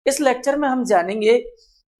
इस लेक्चर में हम जानेंगे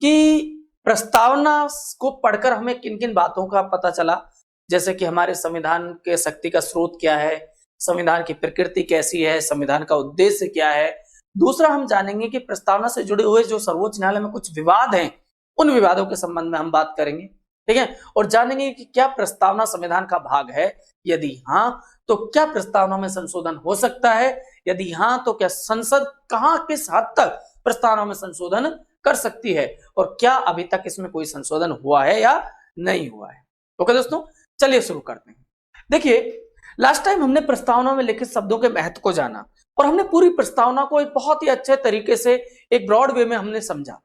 कि प्रस्तावना को पढ़कर हमें किन किन बातों का पता चला, जैसे कि हमारे संविधान के शक्ति का स्रोत क्या है, संविधान की प्रकृति कैसी है, संविधान का उद्देश्य क्या है। दूसरा हम जानेंगे कि प्रस्तावना से जुड़े हुए जो सर्वोच्च न्यायालय में कुछ विवाद हैं, उन विवादों के संबंध में हम बात करेंगे, ठीक है। और जानेंगे कि क्या प्रस्तावना संविधान का भाग है, यदि हाँ तो क्या प्रस्तावना में संशोधन हो सकता है, यदि हाँ तो क्या संसद कहां किस हद तक प्रस्तावना में संशोधन कर सकती है, और क्या अभी तक इसमें कोई संशोधन हुआ है या नहीं हुआ है। ओके दोस्तों, चलिए शुरू करते हैं। देखिए, लास्ट टाइम हमने प्रस्तावना में लिखित शब्दों के महत्व को जाना और हमने पूरी प्रस्तावना को एक बहुत ही अच्छे तरीके से एक ब्रॉड वे में हमने समझा।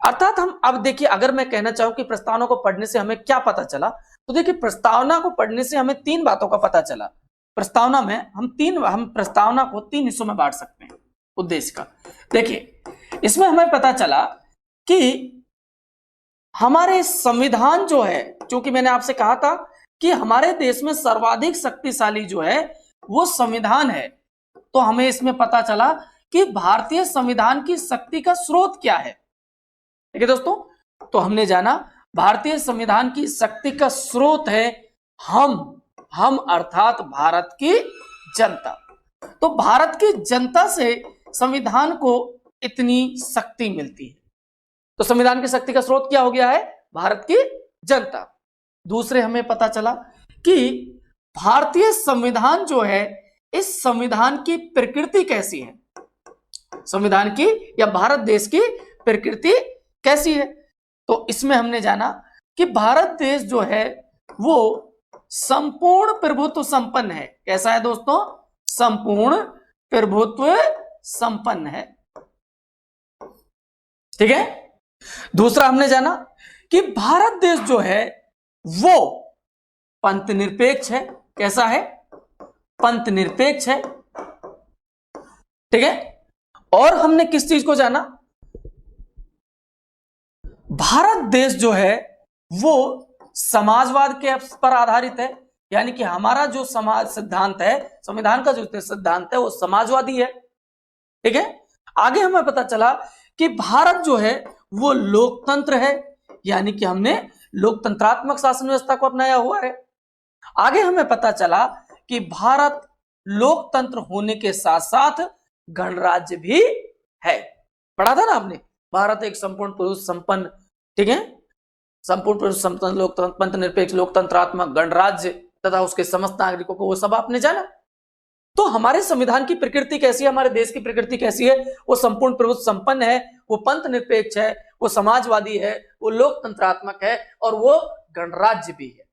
अर्थात हम अब देखिए, अगर मैं कहना चाहूं कि प्रस्तावना को पढ़ने से हमें क्या पता चला, तो देखिए प्रस्तावना को पढ़ने से हमें तीन बातों का पता चला। प्रस्तावना में हम प्रस्तावना को तीन हिस्सों में बांट सकते हैं उद्देश्य का। देखिए, इसमें हमें पता चला कि हमारे संविधान जो है, क्योंकि मैंने आपसे कहा था कि हमारे देश में सर्वाधिक शक्तिशाली जो है वो संविधान है, तो हमें इसमें पता चला कि भारतीय संविधान की शक्ति का स्रोत क्या है। ठीक है दोस्तों, तो हमने जाना भारतीय संविधान की शक्ति का स्रोत है हम अर्थात भारत की जनता। तो भारत की जनता से संविधान को इतनी शक्ति मिलती है, तो संविधान की शक्ति का स्रोत क्या हो गया है, भारत की जनता। दूसरे हमें पता चला कि भारतीय संविधान जो है, इस संविधान की प्रकृति कैसी है, संविधान की या भारत देश की प्रकृति कैसी है। तो इसमें हमने जाना कि भारत देश जो है वो संपूर्ण प्रभुत्व संपन्न है। कैसा है दोस्तों, संपूर्ण प्रभुत्व संपन्न है, ठीक है। दूसरा हमने जाना कि भारत देश जो है वो पंथ निरपेक्ष है। कैसा है, पंथ निरपेक्ष है, ठीक है। और हमने किस चीज को जाना, भारत देश जो है वो समाजवाद के पर आधारित है, यानी कि हमारा जो समाज सिद्धांत है, संविधान का जो सिद्धांत है वो समाजवादी है, ठीक है। आगे हमें पता चला कि भारत जो है वो लोकतंत्र है, यानी कि हमने लोकतंत्रात्मक शासन व्यवस्था को अपनाया हुआ है। आगे हमें पता चला कि भारत लोकतंत्र होने के साथ साथ गणराज्य भी है। पढ़ा था ना आपने, भारत एक संपूर्ण पुरुष संपन्न, ठीक है, संपूर्ण पुरुष संपन्न लोकतंत्र, पंथ निरपेक्ष, लोकतंत्रात्मक, गणराज्य तथा उसके समस्त नागरिकों को, वो सब आपने जाना। तो हमारे संविधान की प्रकृति कैसी है, हमारे देश की प्रकृति कैसी है, वो संपूर्ण प्रभुत्व संपन्न है, वो पंथ निरपेक्ष है, वो समाजवादी है, वो लोकतंत्रात्मक है और वो गणराज्य भी है,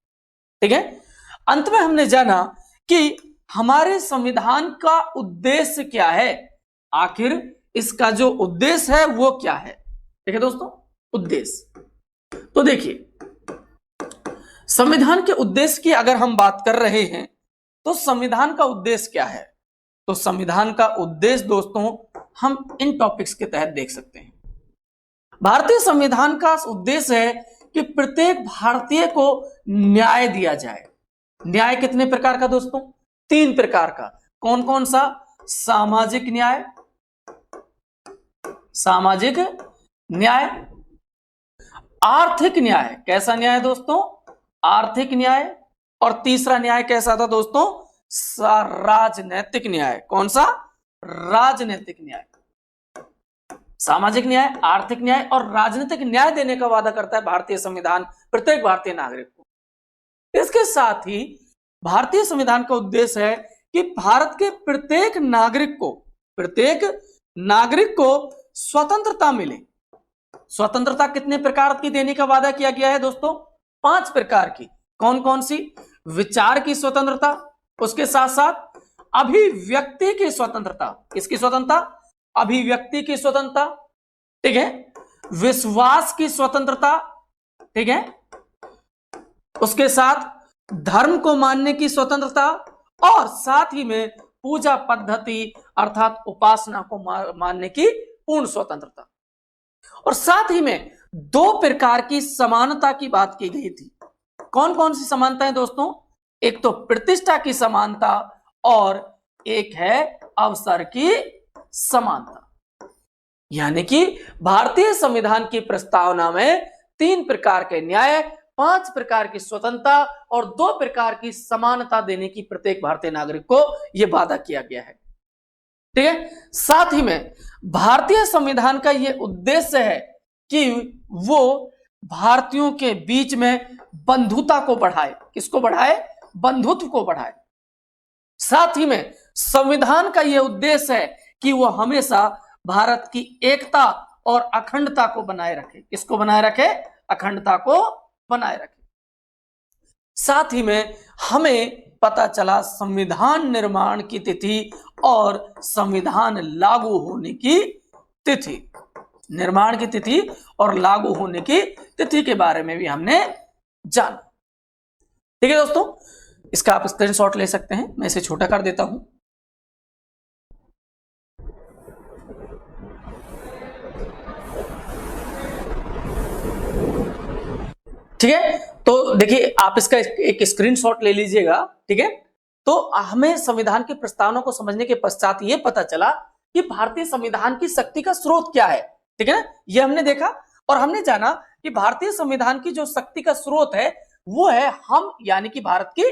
ठीक है। अंत में हमने जाना कि हमारे संविधान का उद्देश्य क्या है, आखिर इसका जो उद्देश्य है वो क्या है, ठीक है दोस्तों, उद्देश्य। तो देखिए, संविधान के उद्देश्य की अगर हम बात कर रहे हैं तो संविधान का उद्देश्य क्या है, तो संविधान का उद्देश्य दोस्तों हम इन टॉपिक्स के तहत देख सकते हैं। भारतीय संविधान का उद्देश्य है कि प्रत्येक भारतीय को न्याय दिया जाए। न्याय कितने प्रकार का दोस्तों, तीन प्रकार का। कौन कौन सा, सामाजिक न्याय, सामाजिक न्याय, आर्थिक न्याय, कैसा न्याय दोस्तों, आर्थिक न्याय, और तीसरा न्याय कैसा था दोस्तों, राजनैतिक न्याय। कौन सा, राजनैतिक न्याय। सामाजिक न्याय, आर्थिक न्याय और राजनीतिक न्याय देने का वादा करता है भारतीय संविधान प्रत्येक भारतीय नागरिक को। इसके साथ ही भारतीय संविधान का उद्देश्य है कि भारत के प्रत्येक नागरिक को स्वतंत्रता मिले। स्वतंत्रता कितने प्रकार की देने का वादा किया गया है दोस्तों, 5 प्रकार की। कौन कौन सी, विचार की स्वतंत्रता, उसके साथ साथ अभिव्यक्ति की स्वतंत्रता, किसकी स्वतंत्रता, अभिव्यक्ति की स्वतंत्रता, ठीक है, विश्वास की स्वतंत्रता, ठीक है, उसके साथ धर्म को मानने की स्वतंत्रता, और साथ ही में पूजा पद्धति अर्थात उपासना को मानने की पूर्ण स्वतंत्रता। और साथ ही में 2 प्रकार की समानता की बात की गई थी। कौन कौन सी समानताएं दोस्तों, एक तो प्रतिष्ठा की समानता और एक है अवसर की समानता। यानी कि भारतीय संविधान की प्रस्तावना में 3 प्रकार के न्याय, 5 प्रकार की स्वतंत्रता और 2 प्रकार की समानता देने की प्रत्येक भारतीय नागरिक को यह वादा किया गया है। ठीक है। साथ ही में भारतीय संविधान का यह उद्देश्य है कि वो भारतीयों के बीच में बंधुता को बढ़ाए। किसको बढ़ाए? बंधुत्व को बढ़ाए। साथ ही में संविधान का यह उद्देश्य है कि वो हमेशा भारत की एकता और अखंडता को बनाए रखे। किसको बनाए रखे? अखंडता को बनाए रखे। साथ ही में हमें पता चला संविधान निर्माण की तिथि और संविधान लागू होने की तिथि, निर्माण की तिथि और लागू होने की तिथि के बारे में भी हमने जाना। ठीक है दोस्तों, इसका आप स्क्रीनशॉट ले सकते हैं। मैं इसे छोटा कर देता हूं। ठीक है, तो देखिए आप इसका एक स्क्रीनशॉट ले लीजिएगा। ठीक है, तो हमें संविधान की प्रस्तावना को समझने के पश्चात यह पता चला कि भारतीय संविधान की शक्ति का स्रोत क्या है। ठीक है ना, यह हमने देखा और हमने जाना कि भारतीय संविधान की जो शक्ति का स्रोत है वो है हम, यानी कि भारत की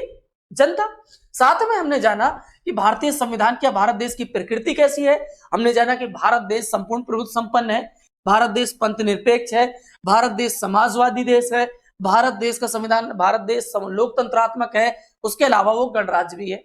जनता। साथ में हमने जाना कि भारतीय संविधान क्या, भारत देश की प्रकृति कैसी है। हमने जाना कि भारत देश संपूर्ण प्रभुत्व संपन्न है, भारत देश पंथ निरपेक्ष है, भारत देश समाजवादी देश है, भारत देश का संविधान, भारत देश लोकतंत्रात्मक है, उसके अलावा वो गणराज्य भी है।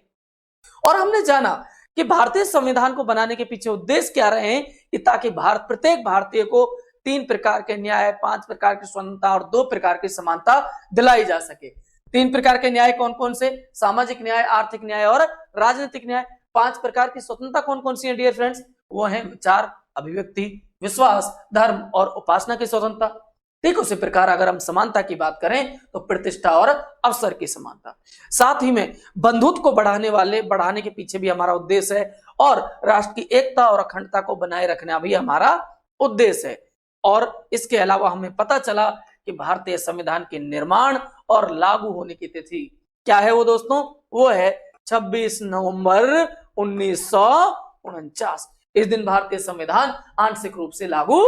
और हमने जाना कि भारतीय संविधान को बनाने के पीछे उद्देश्य क्या रहे हैं कि ताकि प्रत्येक भारतीय को 3 प्रकार के न्याय, 5 प्रकार की स्वतंत्रता और 2 प्रकार की समानता दिलाई जा सके। 3 प्रकार के न्याय कौन कौन से? सामाजिक न्याय, आर्थिक न्याय और राजनीतिक न्याय। 5 प्रकार की स्वतंत्रता कौन कौन सी है डियर फ्रेंड्स? वो है विचार, अभिव्यक्ति, विश्वास, धर्म और उपासना की स्वतंत्रता। ठीक उसी प्रकार अगर हम समानता की बात करें तो प्रतिष्ठा और अवसर की समानता। साथ ही में बंधुत्व को बढ़ाने के पीछे भी हमारा उद्देश्य है और राष्ट्र की एकता और अखंडता को बनाए रखना भी हमारा उद्देश्य है। और इसके अलावा हमें पता चला कि भारतीय संविधान के निर्माण और लागू होने की तिथि क्या है वो दोस्तों? वो है 26 नवंबर 1949। इस दिन भारतीय संविधान आंशिक रूप से लागू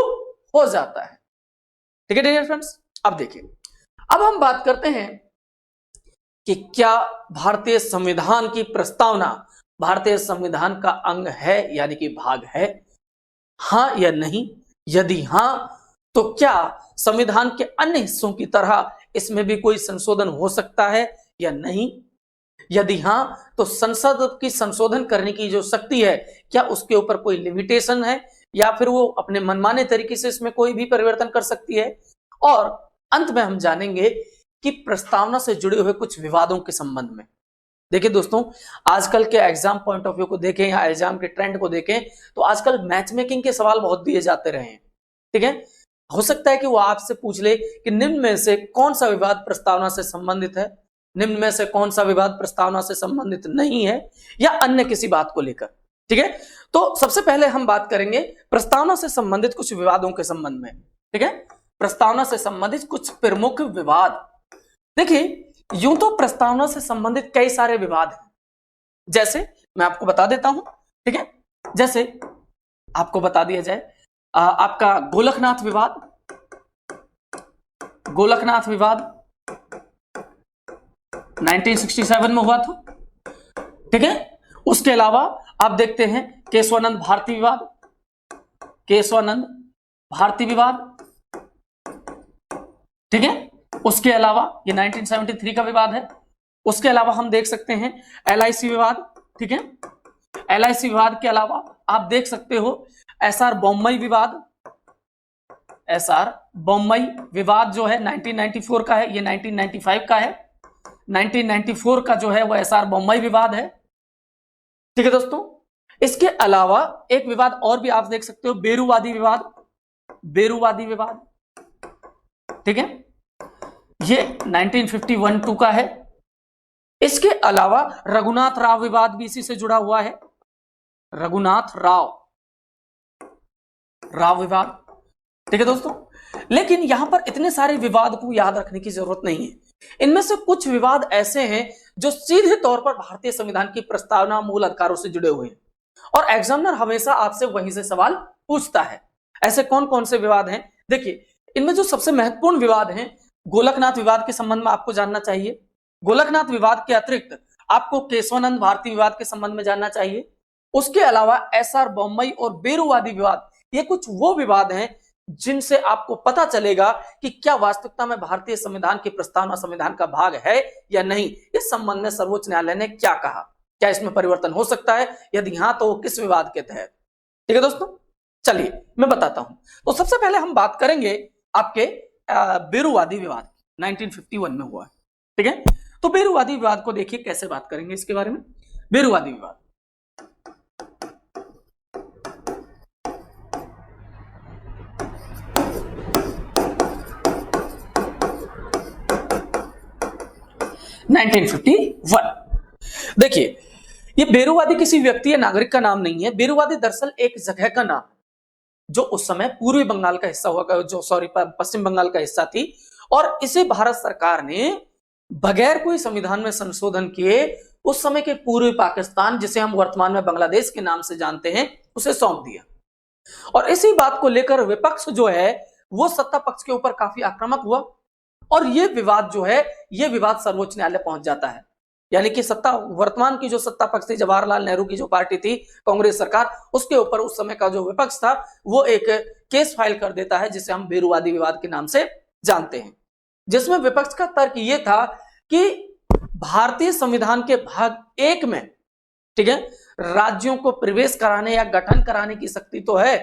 हो जाता है। ठीक है डियर फ्रेंड्स, अब देखिए, अब हम बात करते हैं कि क्या भारतीय संविधान की प्रस्तावना भारतीय संविधान का अंग है, यानी कि भाग है, हां या नहीं? यदि हां तो क्या संविधान के अन्य हिस्सों की तरह इसमें भी कोई संशोधन हो सकता है या नहीं? यदि हां तो संसद की संशोधन करने की जो शक्ति है क्या उसके ऊपर कोई लिमिटेशन है या फिर वो अपने मनमाने तरीके से इसमें कोई भी परिवर्तन कर सकती है? और अंत में हम जानेंगे कि प्रस्तावना से जुड़े हुए कुछ विवादों के संबंध में। देखिए दोस्तों, आजकल के एग्जाम पॉइंट ऑफ व्यू को देखें या एग्जाम के ट्रेंड को देखें तो आजकल मैच मेकिंग के सवाल बहुत दिए जाते रहे हैं। ठीक है, हो सकता है कि वो आपसे पूछ ले कि निम्न में से कौन सा विवाद प्रस्तावना से संबंधित है, निम्न में से कौन सा विवाद प्रस्तावना से संबंधित नहीं है, या अन्य किसी बात को लेकर। ठीक है, तो सबसे पहले हम बात करेंगे प्रस्तावना से संबंधित कुछ विवादों के संबंध में। ठीक है, प्रस्तावना से संबंधित कुछ प्रमुख विवाद। देखिए, यूं तो प्रस्तावना से संबंधित कई सारे विवाद हैं, जैसे मैं आपको बता देता हूं। ठीक है, जैसे आपको बता दिया जाए आपका गोलकनाथ विवाद। गोलकनाथ विवाद 1967 में हुआ था। ठीक है, उसके अलावा आप देखते हैं केशवानंद भारती विवाद, केशवानंद भारती विवाद। ठीक है, उसके अलावा ये 1973 का विवाद है। उसके अलावा हम देख सकते हैं LIC विवाद। ठीक है, LIC विवाद के अलावा आप देख सकते हो SR बोम्मई विवाद। SR बोम्मई विवाद जो है 1994 का है, ये 1995 का है। 1994 का जो है वो SR बोम्मई विवाद है। ठीक है दोस्तों, इसके अलावा एक विवाद और भी आप देख सकते हो, बेरूवादी विवाद। बेरूवादी विवाद, ठीक है, ये 1951-2 का है। इसके अलावा रघुनाथ राव विवाद भी इसी से जुड़ा हुआ है। रघुनाथ राव विवाद। ठीक है दोस्तों, लेकिन यहां पर इतने सारे विवाद को याद रखने की जरूरत नहीं है। इनमें से कुछ विवाद ऐसे हैं जो सीधे तौर पर भारतीय संविधान की प्रस्तावना मूल अधिकारों से जुड़े हुए हैं और एग्जामिनर हमेशा आपसे वहीं से सवाल पूछता है। ऐसे कौन कौन से विवाद हैं? देखिए, इनमें जो सबसे महत्वपूर्ण विवाद हैं, गोलकनाथ विवाद के संबंध में आपको जानना चाहिए। गोलकनाथ विवाद के अतिरिक्त आपको केशवानंद भारती विवाद के संबंध में जानना चाहिए। उसके अलावा एसआर बोम्मई और बेरुवादी विवाद, ये कुछ वो विवाद हैं जिनसे आपको पता चलेगा कि क्या वास्तविकता में भारतीय संविधान की प्रस्तावना संविधान का भाग है या नहीं। इस संबंध में सर्वोच्च न्यायालय ने क्या कहा, क्या इसमें परिवर्तन हो सकता है, यदि हां तो किस विवाद के तहत। ठीक है दोस्तों, चलिए मैं बताता हूं। तो सबसे पहले हम बात करेंगे आपके बेरुवादी विवाद 1951 में हुआ है। ठीक है, तो बेरुवादी विवाद को देखिए कैसे बात करेंगे इसके बारे में। बेरुवादी विवाद, देखिए, ये बेरुवादी किसी व्यक्ति या नागरिक का नाम नहीं है। बेरुवादी दरअसल एक जगह का नाम जो उस समय पूर्वी बंगाल का हिस्सा हुआ, जो पश्चिम बंगाल का हिस्सा थी, और इसे भारत सरकार ने बगैर कोई संविधान में संशोधन किए उस समय के पूर्वी पाकिस्तान, जिसे हम वर्तमान में बांग्लादेश के नाम से जानते हैं, उसे सौंप दिया। और इसी बात को लेकर विपक्ष जो है वो सत्ता पक्ष के ऊपर काफी आक्रामक हुआ, और ये विवाद जो है ये विवाद सर्वोच्च न्यायालय पहुंच जाता है। यानी कि वर्तमान की जो सत्ता पक्ष थी, जवाहरलाल नेहरू की जो पार्टी थी, कांग्रेस सरकार, उसके ऊपर उस समय का जो विपक्ष था वो एक केस फाइल कर देता है जिसे हम बेरुवादी विवाद के नाम से जानते हैं, जिसमें विपक्ष का तर्क ये था कि भारतीय संविधान के भाग 1 में, ठीक है, राज्यों को प्रवेश कराने या गठन कराने की शक्ति तो है,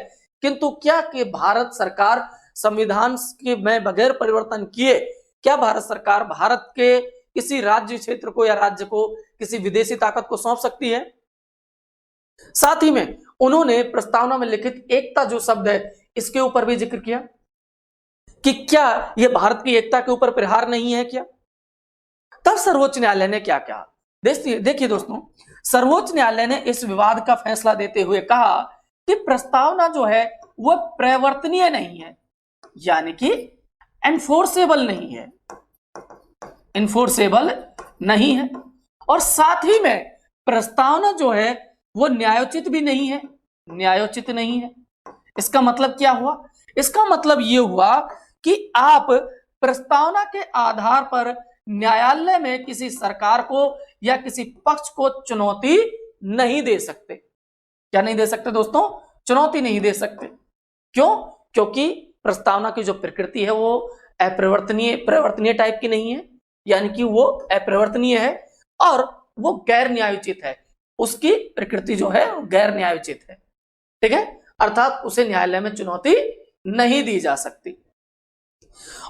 किंतु क्या कि भारत सरकार संविधान के में बगैर परिवर्तन किए क्या भारत सरकार भारत के किसी राज्य क्षेत्र को या राज्य को किसी विदेशी ताकत को सौंप सकती है। साथ ही में उन्होंने प्रस्तावना में लिखित एकता जो शब्द है इसके ऊपर भी जिक्र किया कि क्या यह भारत की एकता के ऊपर प्रहार नहीं है क्या। तब सर्वोच्च न्यायालय ने क्या कहा, देखिए दोस्तों, सर्वोच्च न्यायालय ने इस विवाद का फैसला देते हुए कहा कि प्रस्तावना जो है वह प्रवर्तनीय नहीं है, यानी कि एनफोर्सेबल नहीं है, इन्फोर्सेबल नहीं है, और साथ ही में प्रस्तावना जो है वो न्यायोचित भी नहीं है, न्यायोचित नहीं है। इसका मतलब क्या हुआ? इसका मतलब ये हुआ कि आप प्रस्तावना के आधार पर न्यायालय में किसी सरकार को या किसी पक्ष को चुनौती नहीं दे सकते। क्या नहीं दे सकते दोस्तों? चुनौती नहीं दे सकते। क्यों? क्योंकि प्रस्तावना की जो प्रकृति है वो प्रवर्तनीय टाइप की नहीं है, यानी कि वो अप्रवर्तनीय है और वो गैर न्यायोचित है। उसकी प्रकृति जो है गैर न्यायोचित है, ठीक है, अर्थात उसे न्यायालय में चुनौती नहीं दी जा सकती।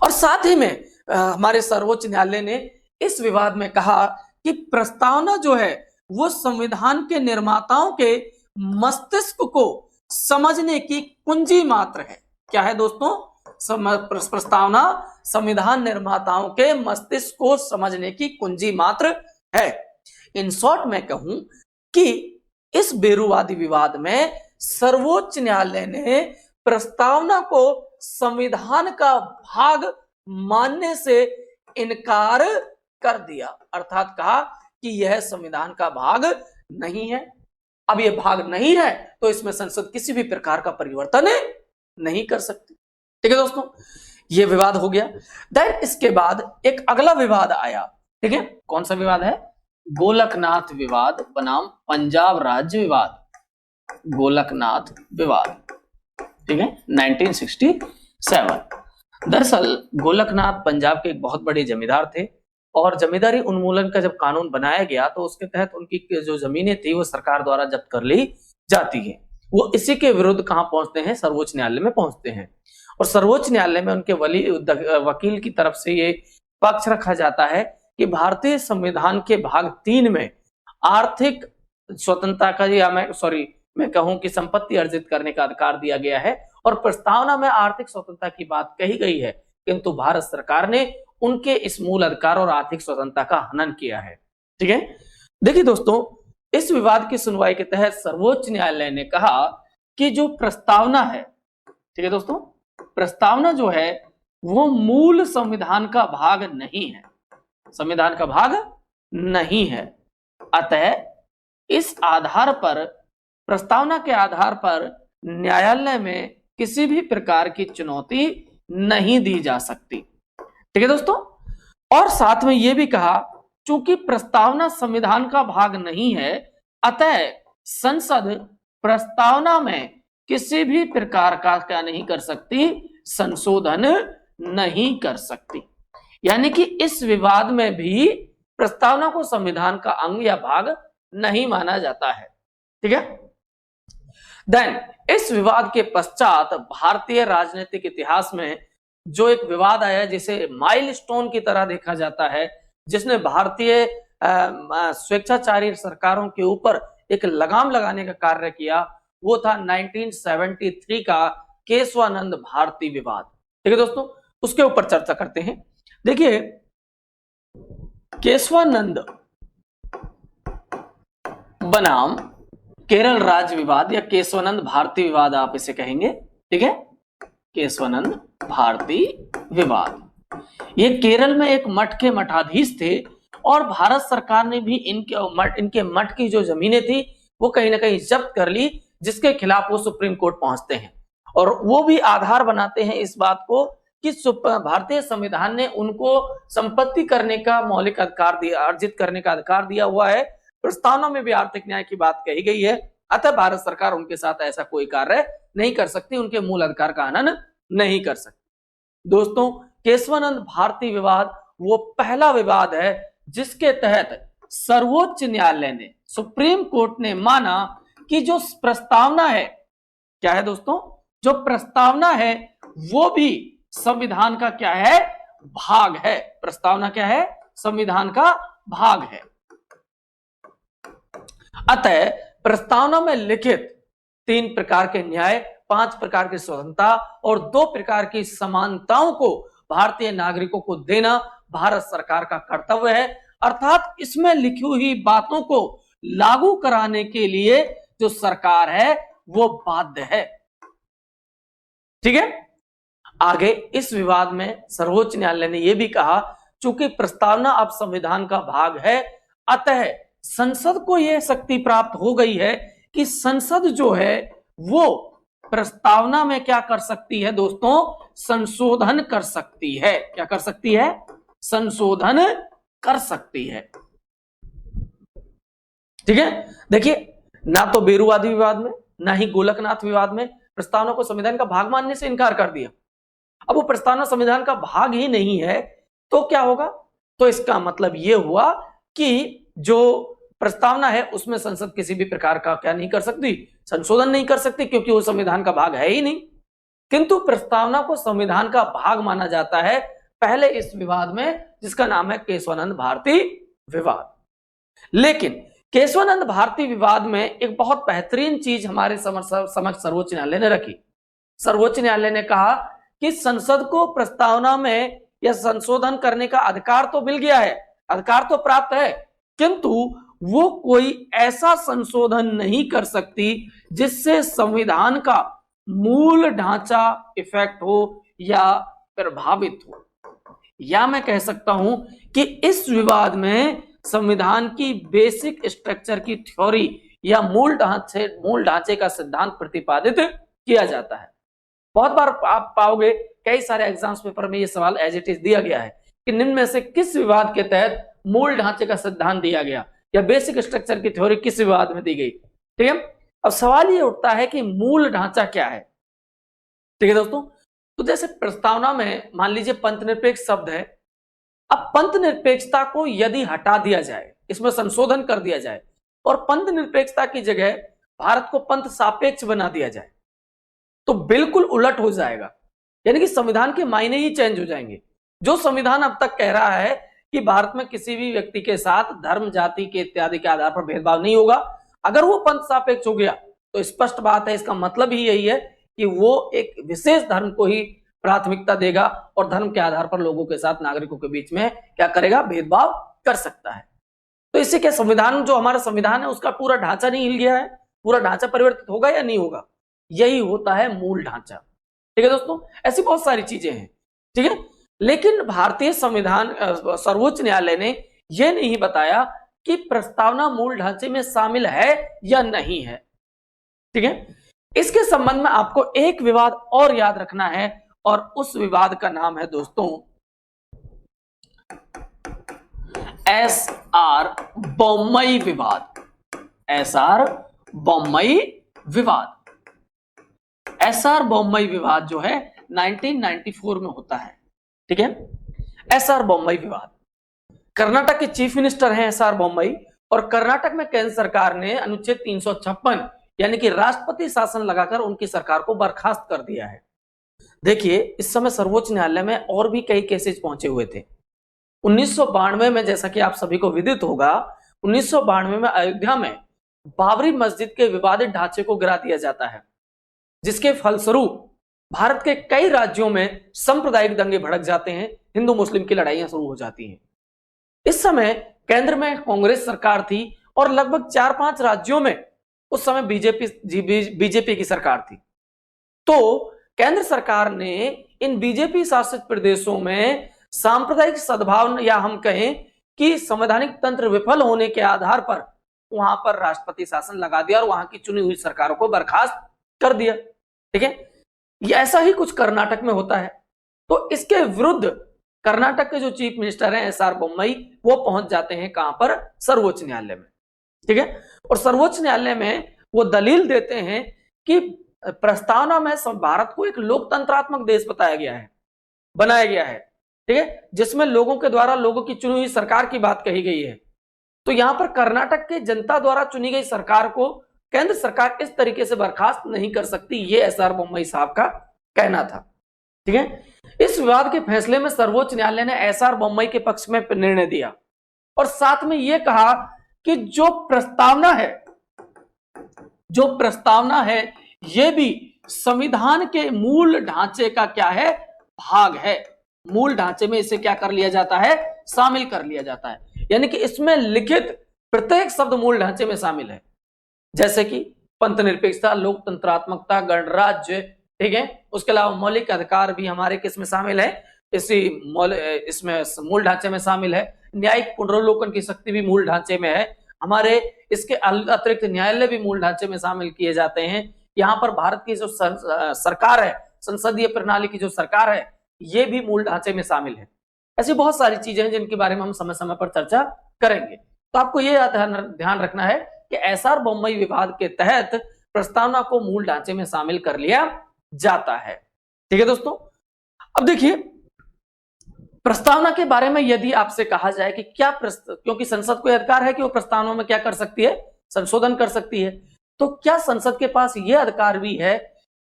और साथ ही में हमारे सर्वोच्च न्यायालय ने इस विवाद में कहा कि प्रस्तावना जो है वो संविधान के निर्माताओं के मस्तिष्क को समझने की कुंजी मात्र है। क्या है दोस्तों? प्रस्तावना संविधान निर्माताओं के मस्तिष्क को समझने की कुंजी मात्र है। इन शॉर्ट में कहूं कि इस बेरुवादी विवाद में सर्वोच्च न्यायालय ने प्रस्तावना को संविधान का भाग मानने से इनकार कर दिया, अर्थात कहा कि यह संविधान का भाग नहीं है। अब यह भाग नहीं है तो इसमें संसद किसी भी प्रकार का परिवर्तन नहीं कर सकती। ठीक है दोस्तों, यह विवाद हो गया। देन इसके बाद एक अगला विवाद आया, ठीक है, कौन सा विवाद है? गोलकनाथ विवाद बनाम पंजाब राज्य विवाद, गोलकनाथ विवाद, ठीक है, 1967। दरअसल गोलकनाथ पंजाब के एक बहुत बड़े जमींदार थे और जमींदारी उन्मूलन का जब कानून बनाया गया तो उसके तहत उनकी जो जमीनें थी वो सरकार द्वारा जब्त कर ली जाती है। वो इसी के विरुद्ध कहां पहुंचते हैं? सर्वोच्च न्यायालय में पहुंचते हैं, और सर्वोच्च न्यायालय में उनके वकील की तरफ से ये पक्ष रखा जाता है कि भारतीय संविधान के भाग 3 में आर्थिक स्वतंत्रता का मैं कहूं कि संपत्ति अर्जित करने का अधिकार दिया गया है, और प्रस्तावना में आर्थिक स्वतंत्रता की बात कही गई है, किंतु भारत सरकार ने उनके इस मूल अधिकार और आर्थिक स्वतंत्रता का हनन किया है। ठीक है, देखिए दोस्तों, इस विवाद की सुनवाई के तहत सर्वोच्च न्यायालय ने कहा कि जो प्रस्तावना है, ठीक है दोस्तों, प्रस्तावना जो है वो मूल संविधान का भाग नहीं है, संविधान का भाग नहीं है। अतः इस आधार पर, प्रस्तावना के आधार पर न्यायालय में किसी भी प्रकार की चुनौती नहीं दी जा सकती। ठीक है दोस्तों, और साथ में यह भी कहा चूंकि प्रस्तावना संविधान का भाग नहीं है, अतः संसद प्रस्तावना में किसी भी प्रकार का क्या नहीं कर सकती, संशोधन नहीं कर सकती। यानी कि इस विवाद में भी प्रस्तावना को संविधान का अंग या भाग नहीं माना जाता है। ठीक है, देन इस विवाद के पश्चात भारतीय राजनीतिक इतिहास में जो एक विवाद आया जिसे माइलस्टोन की तरह देखा जाता है, जिसने भारतीय स्वेच्छाचारी सरकारों के ऊपर एक लगाम लगाने का कार्य किया, वो था 1973 का केशवानंद भारती विवाद। ठीक है दोस्तों, उसके ऊपर चर्चा करते हैं। देखिए, केशवानंद बनाम केरल राज्य विवाद या केशवानंद भारती विवाद आप इसे कहेंगे। ठीक है, केशवानंद भारती विवाद, ये केरल में एक मठ के मठाधीश थे और भारत सरकार ने भी इनके मठ की जो जमीनें थी वो कहीं ना कहीं जब्त कर ली, जिसके खिलाफ वो सुप्रीम कोर्ट पहुंचते हैं और वो भी आधार बनाते हैं इस बात को कि भारतीय संविधान ने उनको संपत्ति करने का मौलिक अधिकार दिया, अर्जित करने का अधिकार दिया हुआ है। प्रस्तावना में भी आर्थिक न्याय की बात कही गई है, अतः भारत सरकार उनके साथ ऐसा कोई कार्य नहीं कर सकती, उनके मूल अधिकार का हनन नहीं कर सकती। दोस्तों, केशवानंद भारती विवाद वो पहला विवाद है जिसके तहत सर्वोच्च न्यायालय ने, सुप्रीम कोर्ट ने माना कि जो प्रस्तावना है, क्या है दोस्तों, जो प्रस्तावना है वो भी संविधान का क्या है, भाग है। प्रस्तावना क्या है, संविधान का भाग है। अतः प्रस्तावना में लिखित 3 प्रकार के न्याय, 5 प्रकार की स्वतंत्रता और 2 प्रकार की समानताओं को भारतीय नागरिकों को देना भारत सरकार का कर्तव्य है। अर्थात इसमें लिखी हुई बातों को लागू कराने के लिए जो सरकार है वो बाध्य है। ठीक है, आगे इस विवाद में सर्वोच्च न्यायालय ने यह भी कहा चूंकि प्रस्तावना अब संविधान का भाग है, अतः संसद को यह शक्ति प्राप्त हो गई है कि संसद जो है वो प्रस्तावना में क्या कर सकती है दोस्तों, संशोधन कर सकती है। क्या कर सकती है, संशोधन कर सकती है। ठीक है, देखिए, ना तो बेरुवादी विवाद में ना ही गोलकनाथ विवाद में प्रस्तावना को संविधान का भाग मानने से इनकार कर दिया। अब वो प्रस्तावना संविधान का भाग ही नहीं है तो क्या होगा, तो इसका मतलब यह हुआ कि जो प्रस्तावना है उसमें संसद किसी भी प्रकार का क्या नहीं कर सकती, संशोधन नहीं कर सकती, क्योंकि वो संविधान का भाग है ही नहीं। किंतु प्रस्तावना को संविधान का भाग माना जाता है पहले इस विवाद में जिसका नाम है केशवानंद भारती विवाद। लेकिन केशवानंद भारती विवाद में एक बहुत बेहतरीन चीज हमारे समक्ष सर्वोच्च न्यायालय ने रखी। सर्वोच्च न्यायालय ने कहा कि संसद को प्रस्तावना में या संशोधन करने का अधिकार तो मिल गया है, अधिकार तो प्राप्त है, किंतु वो कोई ऐसा संशोधन नहीं कर सकती जिससे संविधान का मूल ढांचा इफेक्ट हो या प्रभावित हो। या मैं कह सकता हूं कि इस विवाद में संविधान की बेसिक स्ट्रक्चर की थ्योरी या मूल ढांचे का सिद्धांत प्रतिपादित किया जाता है। बहुत बार आप पाओगे कई सारे एग्जाम्स पेपर में यह सवाल एज इट इज दिया गया है कि निम्न में से किस विवाद के तहत मूल ढांचे का सिद्धांत दिया गया या बेसिक स्ट्रक्चर की थ्योरी किस विवाद में दी गई। ठीक है, अब सवाल ये उठता है कि मूल ढांचा क्या है। ठीक है दोस्तों, तो जैसे प्रस्तावना में मान लीजिए पंथ निरपेक्ष शब्द है। अब पंथ निरपेक्षता को यदि हटा दिया जाए, इसमें संशोधन कर दिया जाए और पंथ निरपेक्षता की जगह भारत को पंथ सापेक्ष बना दिया जाए तो बिल्कुल उलट हो जाएगा, यानी कि संविधान के मायने ही चेंज हो जाएंगे। जो संविधान अब तक कह रहा है कि भारत में किसी भी व्यक्ति के साथ धर्म, जाति के इत्यादि के आधार पर भेदभाव नहीं होगा, अगर वो पंथ सापेक्ष हो गया तो स्पष्ट बात है, इसका मतलब ही यही है कि वो एक विशेष धर्म को ही प्राथमिकता देगा और धर्म के आधार पर लोगों के साथ, नागरिकों के बीच में क्या करेगा, भेदभाव कर सकता है। तो इससे क्या संविधान, जो हमारा संविधान है उसका पूरा ढांचा नहीं हिल गया है, पूरा ढांचा परिवर्तित होगा या नहीं होगा, यही होता है मूल ढांचा। ठीक है दोस्तों, ऐसी बहुत सारी चीजें हैं। ठीक है, लेकिन भारतीय संविधान सर्वोच्च न्यायालय ने यह नहीं बताया कि प्रस्तावना मूल ढांचे में शामिल है या नहीं है। ठीक है, इसके संबंध में आपको एक विवाद और याद रखना है और उस विवाद का नाम है दोस्तों एसआर बोम्मई विवाद। एसआर बोम्मई विवाद। एसआर बोम्मई विवाद जो है 1994 में होता है। ठीक है, एसआर बोम्मई विवाद। कर्नाटक के चीफ मिनिस्टर हैं एसआर बोम्मई और कर्नाटक में केंद्र सरकार ने अनुच्छेद 356 यानी कि राष्ट्रपति शासन लगाकर उनकी सरकार को बर्खास्त कर दिया है। देखिए, इस समय सर्वोच्च न्यायालय में और भी कई केसेस पहुंचे हुए थे। 1992 में, जैसा कि आप सभी को विदित होगा, 1992 में अयोध्या में बाबरी मस्जिद के विवादित ढांचे को गिरा दिया जाता है, जिसके फलस्वरूप भारत के कई राज्यों में सांप्रदायिक दंगे भड़क जाते हैं, हिंदू मुस्लिम की लड़ाइयां शुरू हो जाती हैं। इस समय केंद्र में कांग्रेस सरकार थी और लगभग 4-5 राज्यों में उस समय बीजेपी की सरकार थी। तो केंद्र सरकार ने इन बीजेपी शासित प्रदेशों में सांप्रदायिक सद्भाव या हम कहें कि संवैधानिक तंत्र विफल होने के आधार पर वहां पर राष्ट्रपति शासन लगा दिया और वहां की चुनी हुई सरकारों को बर्खास्त कर दिया। ठीक है, ये ऐसा ही कुछ कर्नाटक में होता है। तो इसके विरुद्ध कर्नाटक के जो चीफ मिनिस्टर हैं एसआर बोम्मई, वो पहुंच जाते हैं कहां पर? सर्वोच्च न्यायालय में। ठीक है, और सर्वोच्च न्यायालय में वो दलील देते हैं कि प्रस्तावना में भारत को एक लोकतंत्रात्मक देश बनाया गया है। ठीक है, जिसमें लोगों के द्वारा लोगों की चुनी हुई सरकार की बात कही गई है। तो यहां पर कर्नाटक के जनता द्वारा चुनी गई सरकार को केंद्र सरकार इस तरीके से बर्खास्त नहीं कर सकती, ये एसआर बोम्मई साहब का कहना था। ठीक है, इस विवाद के फैसले में सर्वोच्च न्यायालय ने एसआर बोम्मई के पक्ष में निर्णय दिया और साथ में यह कहा कि जो प्रस्तावना है यह भी संविधान के मूल ढांचे का क्या है? भाग है। मूल ढांचे में इसे क्या कर लिया जाता है? शामिल कर लिया जाता है। यानी कि इसमें लिखित प्रत्येक शब्द मूल ढांचे में शामिल है, जैसे कि पंथ निरपेक्षता, लोकतंत्रात्मकता, गणराज्य। ठीक है, उसके अलावा मौलिक अधिकार भी हमारे किसमें शामिल है? इसमें मूल ढांचे में शामिल है। न्यायिक पुनर्वलोकन की शक्ति भी मूल ढांचे में है हमारे। इसके अतिरिक्त न्यायालय भी मूल ढांचे में शामिल किए जाते हैं। यहाँ पर भारत की जो सरकार है, संसदीय प्रणाली की जो सरकार है, ये भी मूल ढांचे में शामिल है। ऐसी बहुत सारी चीजें हैं जिनके बारे में हम समय समय पर चर्चा करेंगे। तो आपको यह ध्यान रखना है कि एसआर बोम्मई विवाद के तहत प्रस्तावना को मूल ढांचे में शामिल कर लिया जाता है। ठीक है दोस्तों, अब देखिए प्रस्तावना के बारे में यदि आपसे कहा जाए कि क्योंकि संसद को अधिकार है कि वो प्रस्तावना में क्या कर सकती है? संशोधन कर सकती है। तो क्या संसद के पास यह अधिकार भी है?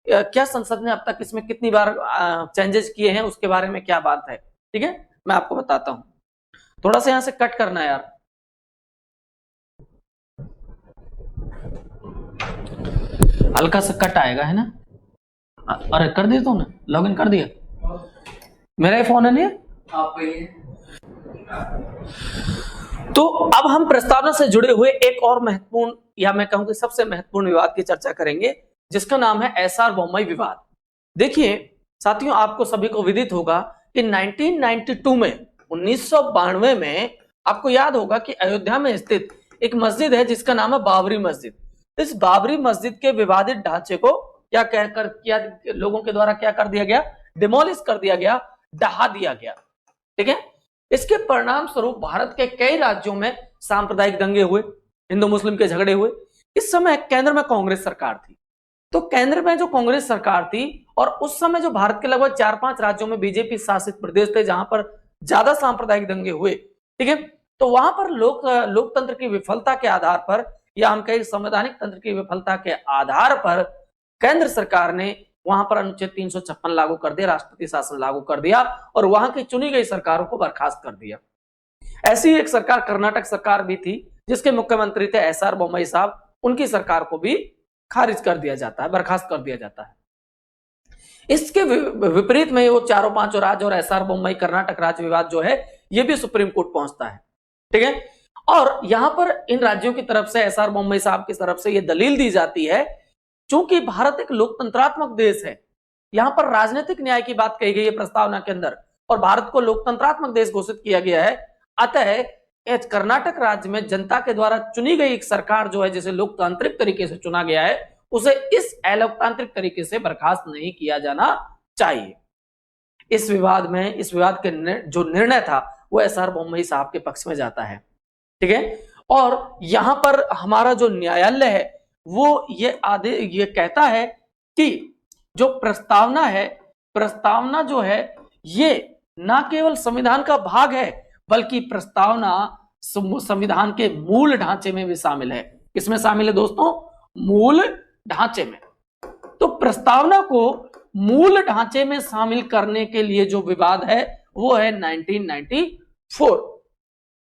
क्या संसद ने अब तक इसमें कितनी बार चेंजेस किए हैं, उसके बारे में क्या बात है? ठीक है, मैं आपको बताता हूं। थोड़ा सा यहां से कट करना है यार, हल्का सा कट आएगा, है ना? अरे कर दिया तुमने, लॉगिन कर दिया? मेरा ही फोन है नहीं? तो अब हम प्रस्तावना से जुड़े हुए एक और महत्वपूर्ण, या मैं कहूं कि सबसे महत्वपूर्ण विवाद की चर्चा करेंगे, जिसका नाम है एसआर बोम्मई विवाद। देखिए साथियों, आपको सभी को विदित होगा कि 1992 में 1992 में आपको याद होगा कि अयोध्या में स्थित एक मस्जिद है जिसका नाम है बाबरी मस्जिद। इस बाबरी मस्जिद के विवादित ढांचे को क्या लोगों के द्वारा क्या कर दिया गया? डिमोलिश कर दिया गया, ढहा दिया गया। ठीक है, इसके परिणाम स्वरूप भारत के कई राज्यों में सांप्रदायिक दंगे हुए, हिंदू मुस्लिम के झगड़े हुए। इस समय केंद्र में कांग्रेस सरकार थी। तो केंद्र में जो कांग्रेस सरकार थी और उस समय जो भारत के लगभग 4-5 राज्यों में बीजेपी शासित प्रदेश थे जहां पर ज्यादा सांप्रदायिक दंगे हुए। ठीक है, तो वहां पर लोकतंत्र की विफलता के आधार पर, या हम कहें संवैधानिक तंत्र की विफलता के आधार पर, केंद्र सरकार ने वहां पर अनुच्छेद 356 लागू कर दिया, राष्ट्रपति शासन लागू कर दिया और वहां की चुनी गई सरकारों को बर्खास्त कर दिया। ऐसी एक सरकार कर्नाटक सरकार भी थी जिसके मुख्यमंत्री थे एसआर बोम्मई साहब। उनकी सरकार को भी खारिज कर दिया जाता है, बर्खास्त कर दिया जाता है। इसके विपरीत में वो चारों पांचों राज्य और एसआर बोम्मई कर्नाटक राज्य विवाद जो है ये भी सुप्रीम कोर्ट पहुंचता है। ठीक है, और यहां पर इन राज्यों की तरफ से, एसआर बोम्मई साहब की तरफ से ये दलील दी जाती है, चूंकि भारत एक लोकतंत्रात्मक देश है, यहां पर राजनीतिक न्याय की बात कही गई है प्रस्तावना के अंदर, और भारत को लोकतंत्रात्मक देश घोषित किया गया है। अतः कर्नाटक राज्य में जनता के द्वारा चुनी गई एक सरकार जो है, जिसे लोकतांत्रिक तरीके से चुना गया है, उसे इस अलोकतांत्रिक तरीके से बर्खास्त नहीं किया जाना चाहिए। इस विवाद के जो निर्णय था वो एसआर बोम्मई साहब के पक्ष में जाता है, ठीक है। और यहां पर हमारा जो न्यायालय है वो ये कहता है कि जो प्रस्तावना जो है ये ना केवल संविधान का भाग है बल्कि प्रस्तावना संविधान के मूल ढांचे में भी शामिल है। किसमें शामिल है दोस्तों? मूल ढांचे में। तो प्रस्तावना को मूल ढांचे में शामिल करने के लिए जो विवाद है वो है 1994।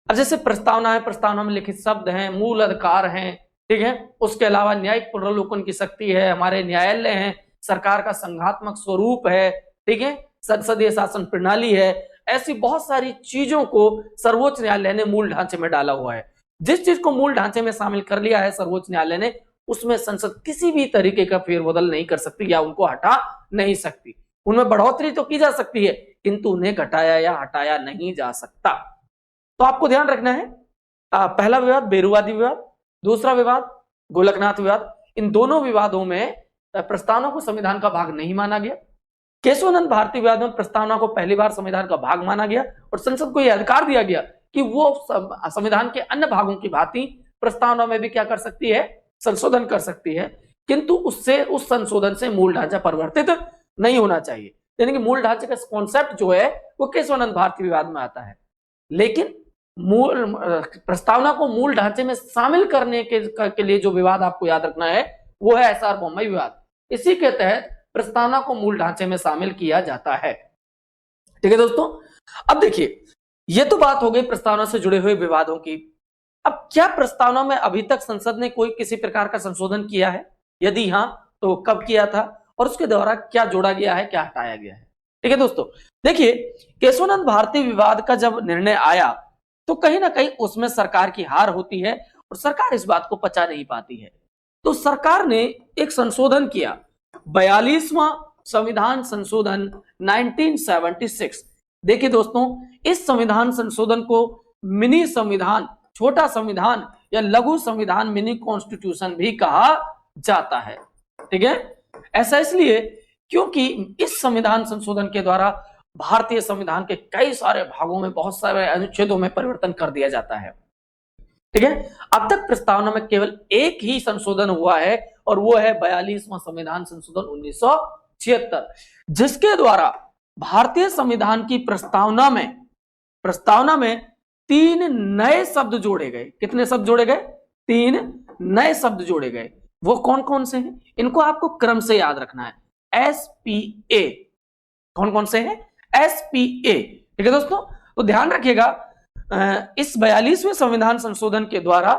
अब जैसे प्रस्तावना है, प्रस्तावना में लिखित शब्द हैं, मूल अधिकार हैं, ठीक है। उसके अलावा न्यायिक पुनर्लोकन की शक्ति है, हमारे न्यायालय हैं, सरकार का संघात्मक स्वरूप है, ठीक है, संसदीय शासन प्रणाली है। ऐसी बहुत सारी चीजों को सर्वोच्च न्यायालय ने मूल ढांचे में डाला हुआ है। जिस चीज को मूल ढांचे में शामिल कर लिया है सर्वोच्च न्यायालय ने, उसमें संसद किसी भी तरीके का फेरबदल नहीं कर सकती या उनको हटा नहीं सकती। उनमें बढ़ोतरी तो की जा सकती है किंतु उन्हें घटाया या हटाया नहीं जा सकता। तो आपको ध्यान रखना है, पहला विवाद बेरुवादी विवाद, दूसरा विवाद गोलकनाथ विवाद। इन दोनों विवादों में प्रस्तावना को संविधान का भाग नहीं माना गया। केशवानंद भारती विवाद में प्रस्तावना को पहली बार संविधान का भाग माना गया और संसद को यह अधिकार दिया गया कि वो संविधान के अन्य भागों की भांति प्रस्तावना में भी क्या कर सकती है? संशोधन कर सकती है, किंतु उस संशोधन से मूल ढांचा परिवर्तित नहीं होना चाहिए। यानी कि मूल ढांचे का कॉन्सेप्ट जो है वो केशवानंद भारती विवाद में आता है, लेकिन मूल प्रस्तावना को मूल ढांचे में शामिल करने के लिए जो विवाद आपको याद रखना है वो है एसआर बोम्मई विवाद। इसी के तहत प्रस्तावना को मूल ढांचे में शामिल किया जाता है, ठीक है दोस्तों। अब देखिए, ये तो बात हो गई प्रस्तावना से जुड़े हुए विवादों की। अब क्या प्रस्तावना में अभी तक संसद ने कोई किसी प्रकार का संशोधन किया है? यदि हां तो कब किया था और उसके द्वारा क्या जोड़ा गया है, क्या हटाया गया है? ठीक है दोस्तों, देखिए केशवानंद भारती विवाद का जब निर्णय आया तो कहीं ना कहीं उसमें सरकार की हार होती है और सरकार इस बात को पचा नहीं पाती है। तो सरकार ने एक संशोधन किया, 42वां संविधान संशोधन 1976। देखिए दोस्तों, इस संविधान संशोधन को मिनी संविधान, छोटा संविधान या लघु संविधान, मिनी कॉन्स्टिट्यूशन भी कहा जाता है, ठीक है। ऐसा इसलिए क्योंकि इस संविधान संशोधन के द्वारा भारतीय संविधान के कई सारे भागों में बहुत सारे अनुच्छेदों में परिवर्तन कर दिया जाता है, ठीक है। अब तक प्रस्तावना में केवल एक ही संशोधन हुआ है और वो है 42वां संविधान संशोधन 1976, जिसके द्वारा भारतीय संविधान की प्रस्तावना में 3 नए शब्द जोड़े गए। कितने शब्द जोड़े गए? 3 नए शब्द जोड़े गए। वो कौन कौन से हैं? इनको आपको क्रम से याद रखना है। SPA, कौन कौन से हैं? SPA, ठीक है दोस्तों। तो ध्यान रखिएगा, इस 42वें संविधान संशोधन के द्वारा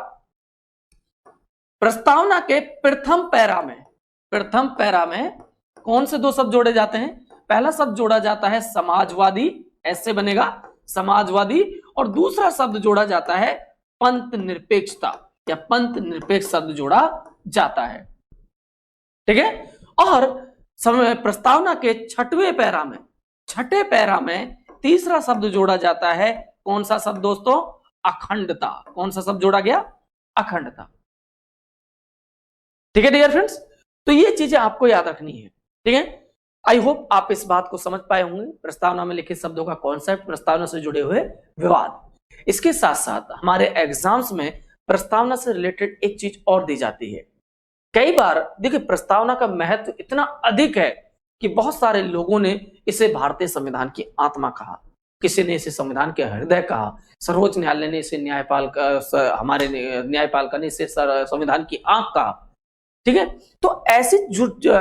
प्रस्तावना के प्रथम पैरा में कौन से 2 शब्द जोड़े जाते हैं? पहला शब्द जोड़ा जाता है समाजवादी, ऐसे बनेगा समाजवादी, और दूसरा शब्द जोड़ा जाता है पंथ निरपेक्षता या पंथ निरपेक्ष शब्द जोड़ा जाता है, ठीक है। और प्रस्तावना के छठे पैरा में तीसरा शब्द जोड़ा जाता है। कौन सा शब्द दोस्तों? अखंडता। कौन सा शब्द जोड़ा गया? अखंडता, ठीक है डियर फ्रेंड्स। तो ये चीजें आपको याद रखनी है, ठीक है। आई होप आप इस बात को समझ पाए होंगे, प्रस्तावना में लिखित शब्दों का कॉन्सेप्ट, प्रस्तावना से जुड़े हुए विवाद। इसके साथ साथ हमारे एग्जाम्स में प्रस्तावना से रिलेटेड एक चीज और दी जाती है। कई बार देखिए, प्रस्तावना का महत्व इतना अधिक है कि बहुत सारे लोगों ने इसे भारतीय संविधान की आत्मा कहा, किसी ने इसे संविधान के हृदय कहा, सर्वोच्च न्यायालय ने इसे हमारे न्यायपालिका ने इसे संविधान की आंख कहा, ठीक है। तो ऐसी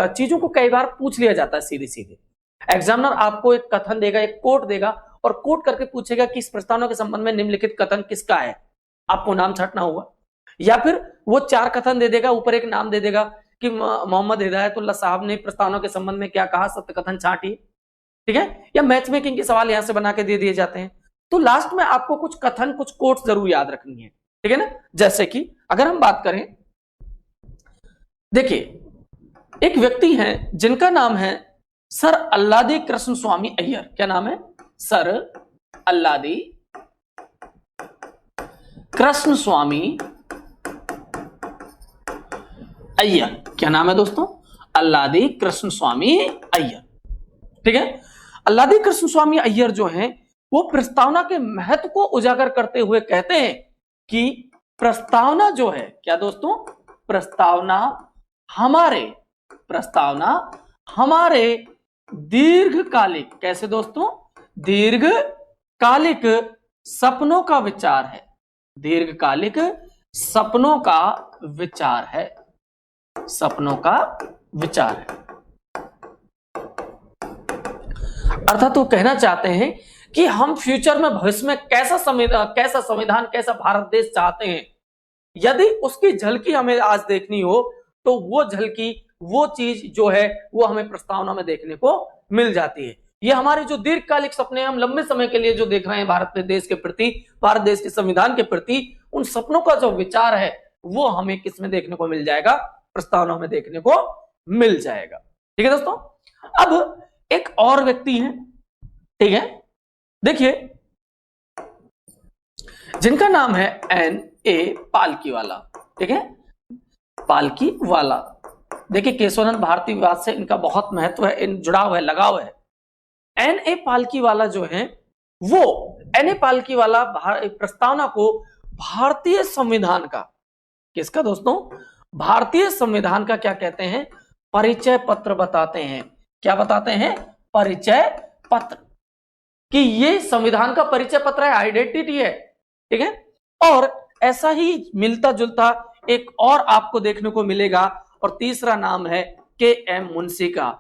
चीजों को कई बार पूछ लिया जाता है सीधे सीधे। एग्जामिनर आपको एक कथन देगा, एक कोट देगा और कोट करके पूछेगा कि इस प्रस्तावना के संबंध में निम्नलिखित कथन किसका है। आपको नाम छांटना होगा, या फिर वो 4 कथन दे देगा, ऊपर एक नाम दे देगा कि मोहम्मद हिदायतुल्लाह साहब ने प्रस्तावना के संबंध में क्या कहा, सत्य कथन छांटिए, ठीक है। या मैच मेकिंग के सवाल यहां से बना के दे दिए जाते हैं। तो लास्ट में आपको कुछ कथन, कुछ कोट्स जरूर याद रखनी है, ठीक है ना। जैसे कि अगर हम बात करें, देखिए एक व्यक्ति हैं जिनका नाम है सर अल्लादी कृष्ण स्वामी अय्यर। क्या नाम है? सर अल्लादी कृष्ण स्वामी अय्यर। क्या नाम है दोस्तों? अल्लादी कृष्ण स्वामी अय्यर। ठीक है, अल्लादी कृष्ण स्वामी अय्यर जो हैं वो प्रस्तावना के महत्व को उजागर करते हुए कहते हैं कि प्रस्तावना जो है, क्या दोस्तों? प्रस्तावना हमारे दीर्घकालिक, कैसे दोस्तों? दीर्घकालिक सपनों का विचार है। दीर्घकालिक सपनों का विचार है। सपनों का विचार है। अर्थात वो कहना चाहते हैं कि हम फ्यूचर में, भविष्य में कैसा संविधान, कैसा भारत देश चाहते हैं। यदि उसकी झलकी हमें आज देखनी हो तो वो झलकी, वो चीज जो है वो हमें प्रस्तावना में देखने को मिल जाती है। ये हमारे जो दीर्घकालिक सपने हम लंबे समय के लिए जो देख रहे हैं भारत देश के प्रति, भारत देश के संविधान के प्रति, उन सपनों का जो विचार है वो हमें किस में देखने को मिल जाएगा? प्रस्तावना में देखने को मिल जाएगा। ठीक है दोस्तों, अब एक और व्यक्ति हैं, ठीक है, देखिए, जिनका नाम है N.A. पालकीवाला। ठीक है, पालकीवाला। देखिए, केशवानंद भारती विवाद से इनका बहुत महत्व है, इन जुड़ाव है, लगाव है। N.A. पालकीवाला जो है वो N.A. पालकीवाला प्रस्तावना को भारतीय संविधान का, किसका दोस्तों? भारतीय संविधान का क्या कहते हैं? परिचय पत्र बताते हैं। क्या बताते हैं? परिचय पत्र। कि ये संविधान का परिचय पत्र है, आइडेंटिटी है। ठीक है, और ऐसा ही मिलता जुलता एक और आपको देखने को मिलेगा, और तीसरा नाम है के.एम. मुंशी का।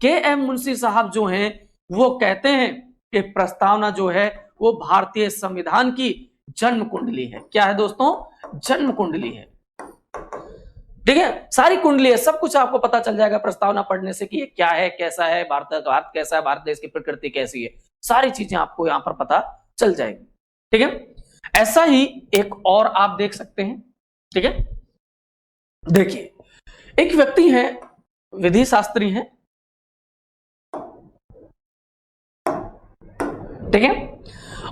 के.एम. मुंशी साहब जो हैं वो कहते हैं कि प्रस्तावना जो है वो भारतीय संविधान की जन्म कुंडली है। क्या है दोस्तों? जन्म कुंडली है। ठीक है, सारी कुंडली है, सब कुछ आपको पता चल जाएगा प्रस्तावना पढ़ने से कि ये क्या है, कैसा है, भारत कैसा है, भारत देश की प्रकृति कैसी है, सारी चीजें आपको यहां पर पता चल जाएगी। ठीक है, ऐसा ही एक और आप देख सकते हैं। ठीक है, देखिए, एक व्यक्ति है, विधि शास्त्री हैं। ठीक है,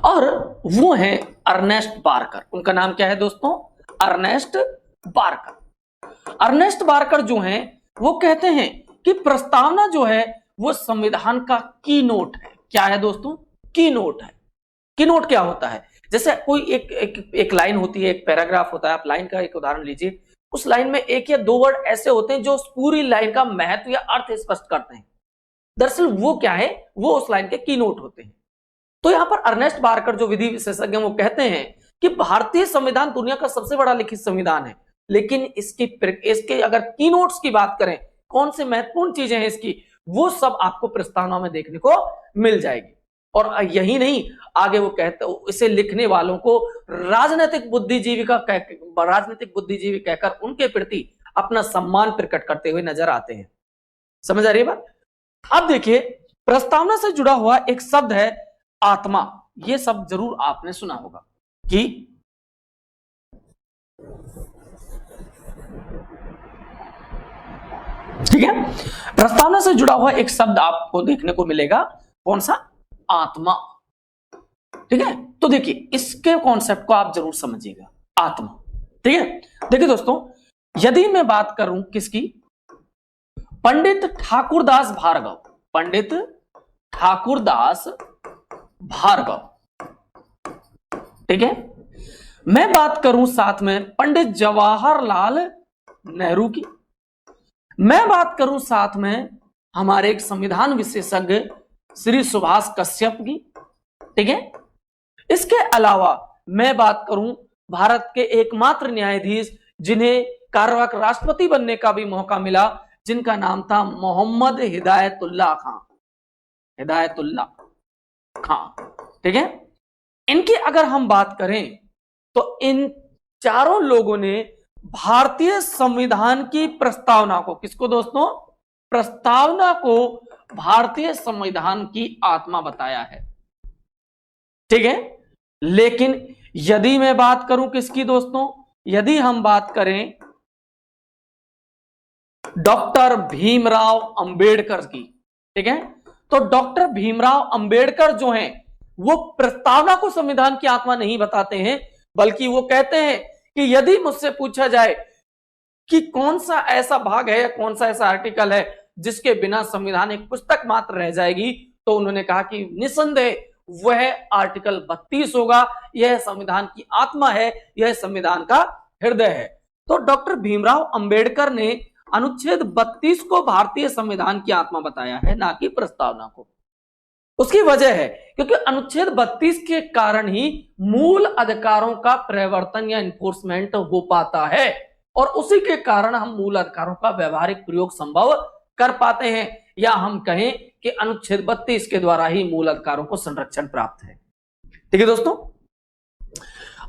और वो है अर्नेस्ट बारकर। उनका नाम क्या है दोस्तों? Ernest Barker. अर्नेस्ट बारकर जो हैं वो कहते हैं कि प्रस्तावना जो है वो संविधान का की नोट है। क्या है दोस्तों? की नोट है। की नोट क्या होता है? जैसे कोई एक लाइन होती है, एक पैराग्राफ होता है, आप लाइन का एक उदाहरण लीजिए, उस लाइन में एक या दो वर्ड ऐसे होते हैं जो उस पूरी लाइन का महत्व या अर्थ स्पष्ट करते हैं। दरअसल वो क्या है? वो उस लाइन के की नोट होते हैं। तो यहां पर अर्नेस्ट बारकर जो विधि विशेषज्ञ वो कहते हैं कि भारतीय संविधान दुनिया का सबसे बड़ा लिखित संविधान है, लेकिन इसके अगर की नोट्स की बात करें, कौन से महत्वपूर्ण चीजें हैं इसकी, वो सब आपको प्रस्तावना में देखने को मिल जाएगी। और यही नहीं, आगे वो कहते, इसे लिखने वालों को राजनीतिक बुद्धिजीवी कहकर उनके प्रति अपना सम्मान प्रकट करते हुए नजर आते हैं। समझ आ रही है बात? अब देखिए, प्रस्तावना से जुड़ा हुआ एक शब्द है आत्मा। यह शब्द जरूर आपने सुना होगा कि ठीक है, प्रस्तावना से जुड़ा हुआ एक शब्द आपको देखने को मिलेगा, कौन सा? आत्मा। ठीक है, तो देखिए, इसके कॉन्सेप्ट को आप जरूर समझिएगा, आत्मा। ठीक है, देखिए दोस्तों, यदि मैं बात करूं किसकी? पंडित ठाकुरदास भार्गव। पंडित ठाकुरदास भार्गव। ठीक है, मैं बात करूं साथ में पंडित जवाहरलाल नेहरू की, मैं बात करूं साथ में हमारे एक संविधान विशेषज्ञ श्री सुभाष कश्यप की। ठीक है, इसके अलावा मैं बात करूं भारत के एकमात्र न्यायाधीश जिन्हें कार्यवाहक राष्ट्रपति बनने का भी मौका मिला, जिनका नाम था मोहम्मद हिदायतुल्लाह खां। हिदायतुल्लाह खां। ठीक है, इनकी अगर हम बात करें तो इन चारों लोगों ने भारतीय संविधान की प्रस्तावना को, किसको दोस्तों? प्रस्तावना को भारतीय संविधान की आत्मा बताया है। ठीक है, लेकिन यदि मैं बात करूं किसकी दोस्तों? यदि हम बात करें डॉक्टर भीमराव अंबेडकर की, ठीक है, तो डॉक्टर भीमराव अंबेडकर जो हैं वो प्रस्तावना को संविधान की आत्मा नहीं बताते हैं, बल्कि वो कहते हैं कि यदि मुझसे पूछा जाए कि कौन सा ऐसा भाग है या कौन सा ऐसा आर्टिकल है जिसके बिना संविधान एक पुस्तक मात्र रह जाएगी, तो उन्होंने कहा कि निसंदेह वह आर्टिकल 32 होगा। यह संविधान की आत्मा है, यह संविधान का हृदय है। तो डॉक्टर भीमराव अंबेडकर ने अनुच्छेद 32 को भारतीय संविधान की आत्मा बताया है, ना कि प्रस्तावना को। उसकी वजह है क्योंकि अनुच्छेद 32 के कारण ही मूल अधिकारों का प्रवर्तन या इन्फोर्समेंट हो पाता है, और उसी के कारण हम मूल अधिकारों का व्यवहारिक प्रयोग संभव कर पाते हैं, या हम कहें कि अनुच्छेद 32 के द्वारा ही मूल अधिकारों को संरक्षण प्राप्त है। ठीक है दोस्तों,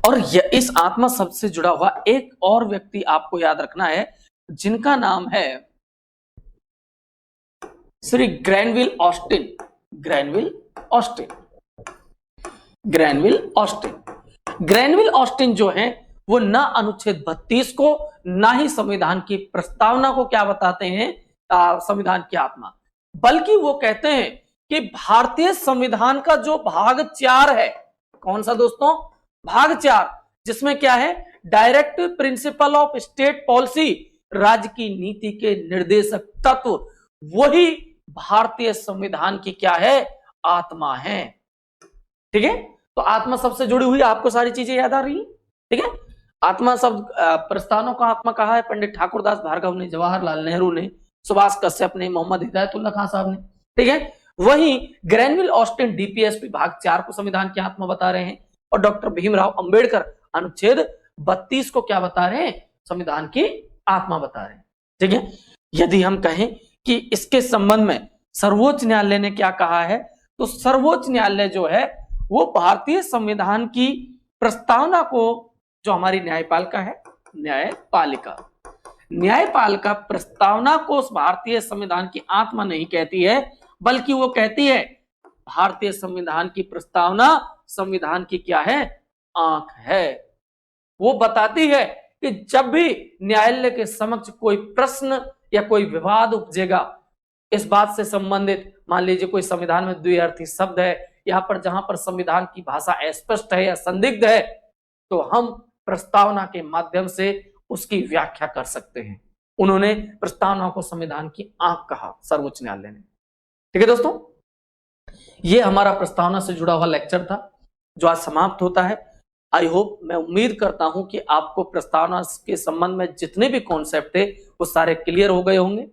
और इस आत्मा शब्द से जुड़ा हुआ एक और व्यक्ति आपको याद रखना है, जिनका नाम है Shri Granville Austin. Granville Austin, Granville Austin, Granville Austin जो है वो ना अनुच्छेद 32 को ना ही संविधान की प्रस्तावना को क्या बताते हैं, संविधान की आत्मा, बल्कि वो कहते हैं कि भारतीय संविधान का जो भाग 4 है, कौन सा दोस्तों, भाग 4, जिसमें क्या है, direct principle of state policy, राज्य की नीति के निर्देशक तत्व, वही भारतीय संविधान की क्या है, आत्मा है। ठीक है, तो आत्मा शब्द से जुड़ी हुई आपको सारी चीजें याद आ रही है। ठीक है, आत्मा शब्द प्रस्तावना का आत्मा कहा है पंडित ठाकुरदास भार्गव ने, जवाहरलाल नेहरू ने, सुभाष कश्यप ने, मोहम्मद हिदायतुल्लाह खान साहब ने। ठीक है, वहीं ग्रैनविल ऑस्टिन डीपीएसपी भाग 4 को संविधान की आत्मा बता रहे हैं, और डॉक्टर भीमराव अंबेडकर अनुच्छेद 32 को क्या बता रहे हैं, संविधान की आत्मा बता रहे हैं। ठीक है, यदि हम कहें कि इसके संबंध में सर्वोच्च न्यायालय ने क्या कहा है, तो सर्वोच्च न्यायालय जो है वो भारतीय संविधान की प्रस्तावना को, जो हमारी न्यायपालिका है, न्यायपालिका प्रस्तावना को भारतीय संविधान की आत्मा नहीं कहती है, बल्कि वो कहती है भारतीय संविधान की प्रस्तावना संविधान की क्या है, आंख है। वो बताती है कि जब भी न्यायालय के समक्ष कोई प्रश्न या कोई विवाद उपजेगा इस बात से संबंधित, मान लीजिए कोई संविधान में द्विअर्थी शब्द है, यहाँ पर जहां पर संविधान की भाषा अस्पष्ट है या संदिग्ध है, तो हम प्रस्तावना के माध्यम से उसकी व्याख्या कर सकते हैं। उन्होंने प्रस्तावना को संविधान की आंख कहा, सर्वोच्च न्यायालय ने। ठीक है दोस्तों, ये हमारा प्रस्तावना से जुड़ा हुआ लेक्चर था जो आज समाप्त होता है। आई होप, मैं उम्मीद करता हूं कि आपको प्रस्तावना के संबंध में जितने भी कॉन्सेप्ट थे वो सारे क्लियर हो गए होंगे।